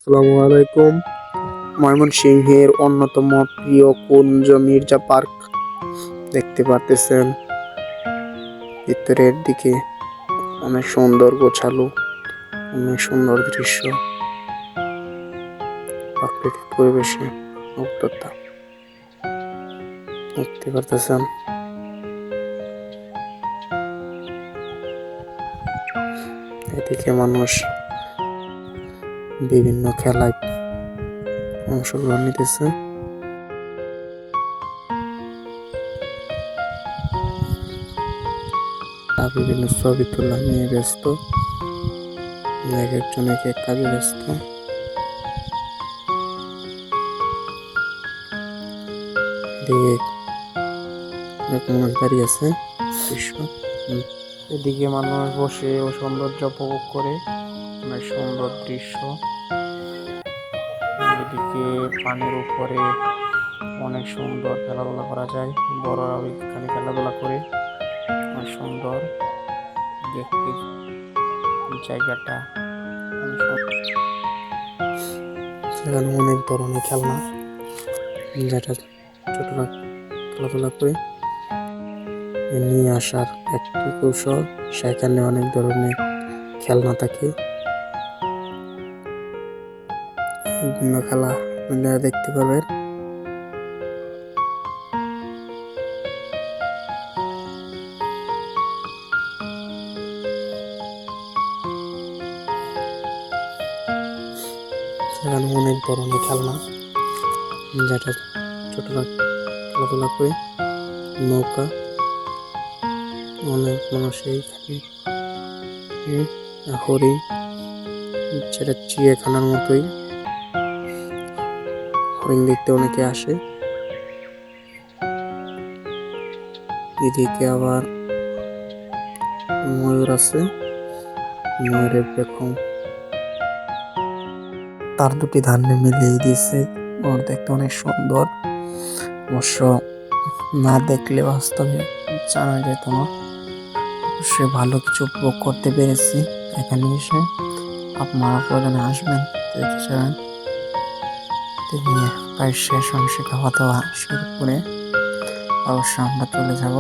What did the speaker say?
আসসালামু আলাইকুম। ময়মনসিংহের অন্যতম প্রিয় কুঞ্জ মির্জা পার্ক দেখতে পারতেছেন। ভিতরের দিকে অনেক সুন্দর গোছালো, অনেক সুন্দর দৃশ্য, প্রাকৃতিক পরিবেশে মুগ্ধতা দেখতে পারতেছেন। এদিকে মানুষ বিভিন্ন খেলায় অংশগ্রহণ নিতেছে। বিভিন্ন ছবি তোলা নিয়ে ব্যস্ত, এক একজন এক এক কাজে ব্যস্ত। অনেক মানুষ দাঁড়িয়ে আছে দৃশ্য। এদিকে মানুষ বসে ও সৌন্দর্য উপভোগ করে, অনেক সুন্দর দৃশ্য। এদিকে পানির উপরে অনেক সুন্দর খেলাধুলা করা যায়, বড়রাও এখানে খেলাধুলা করে। অনেক সুন্দর দেখতে জায়গাটা। সেখানে অনেক ধরনের খেলনা, যেটা ছোটরা খেলাধুলা করে নিয়ে আসার একটি কৌশল। সেখানে অনেক ধরনের খেলনা থাকে, বিভিন্ন খেলা আপনারা দেখতে পাবেন। সেখানে অনেক ধরনের খেলনা, যেটা ছোটরা খেলাধুলা করে। নৌকা, অনেক মানুষ এইখানে হরিণ, যেটা চিড়িয়াখানার মতোই। হরিণ দেখতে অনেকে আসে। এদিকে আবার ময়ূর আছে, ময়ূরের পেখম তার দুটি ধান্যে মিলিয়ে দিয়েছে। ওর দেখতে অনেক সুন্দর, অবশ্য না দেখলে বাস্তবে জানা যেত না। সে ভালো কিছু উপভোগ করতে পেরেছি এখানে এসে। আপনারা প্রয়োজনে আসবেন, দেখে যাবেন। প্রায় শেষ অংশে খাওয়া দাওয়া শুরু করে অবশ্য আমরা চলে যাব।